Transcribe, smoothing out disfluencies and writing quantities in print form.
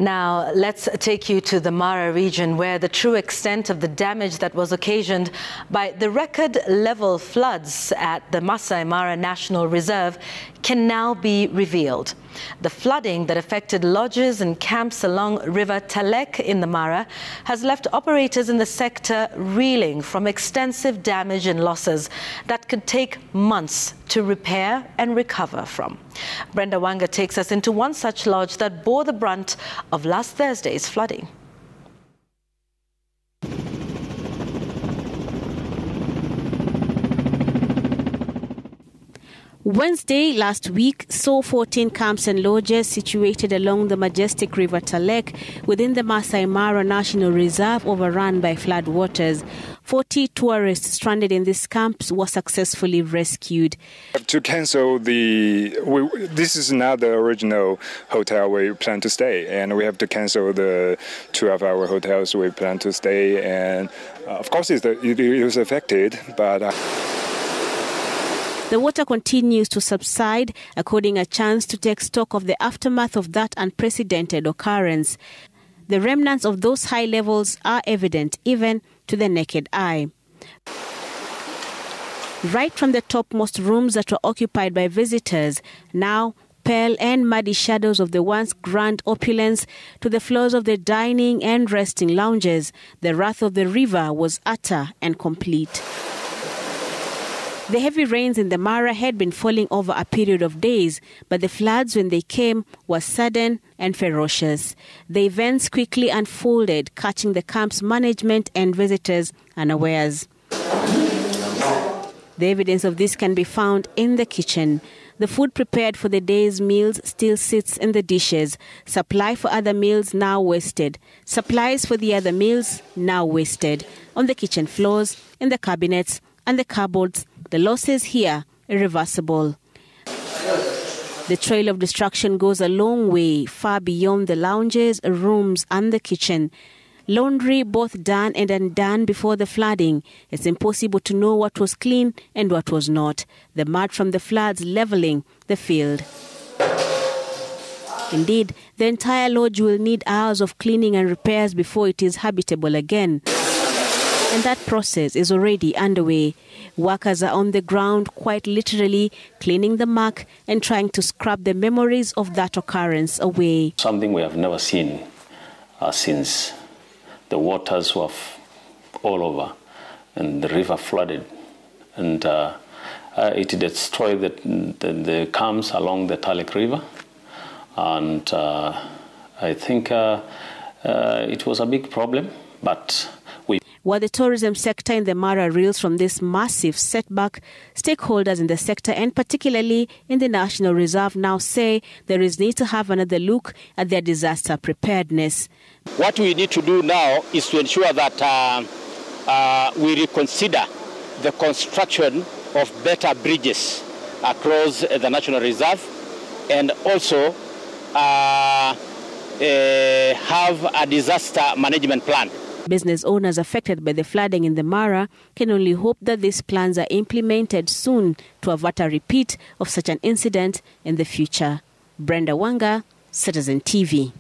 Now, let's take you to the Mara region, where the true extent of the damage that was occasioned by the record-level floods at the Maasai Mara National Reserve can now be revealed. The flooding that affected lodges and camps along River Talek in the Mara has left operators in the sector reeling from extensive damage and losses that could take months to repair and recover from. Brenda Wanga takes us into one such lodge that bore the brunt of last Thursday's flooding. Wednesday last week saw 14 camps and lodges situated along the majestic River Talek within the Maasai Mara National Reserve overrun by flood waters. 40 tourists stranded in these camps were successfully rescued. To cancel this is not the original hotel we plan to stay, and we have to cancel the 2 of our hotels we plan to stay, and of course it was affected, but the water continues to subside, according a chance to take stock of the aftermath of that unprecedented occurrence. The remnants of those high levels are evident even to the naked eye. Right from the topmost rooms that were occupied by visitors, now pale and muddy shadows of the once grand opulence, to the floors of the dining and resting lounges, the wrath of the river was utter and complete. The heavy rains in the Mara had been falling over a period of days, but the floods, when they came, were sudden and ferocious. The events quickly unfolded, catching the camp's management and visitors unawares. The evidence of this can be found in the kitchen. The food prepared for the day's meals still sits in the dishes. Supply for other meals now wasted. Supplies for the other meals now wasted. On the kitchen floors, in the cabinets and the cupboards, the losses here irreversible. The trail of destruction goes a long way, far beyond the lounges, rooms and the kitchen. Laundry both done and undone before the flooding. It's impossible to know what was clean and what was not. The mud from the floods leveling the field. Indeed, the entire lodge will need hours of cleaning and repairs before it is habitable again. And that process is already underway. Workers are on the ground, quite literally, cleaning the muck and trying to scrub the memories of that occurrence away. Something we have never seen since the waters were all over and the river flooded. And it destroyed the camps along the Talek River. And I think it was a big problem, but while the tourism sector in the Mara reels from this massive setback, stakeholders in the sector and particularly in the National Reserve now say there is need to have another look at their disaster preparedness. What we need to do now is to ensure that we reconsider the construction of better bridges across the National Reserve, and also have a disaster management plan. Business owners affected by the flooding in the Mara can only hope that these plans are implemented soon to avert a repeat of such an incident in the future. Brenda Wanga, Citizen TV.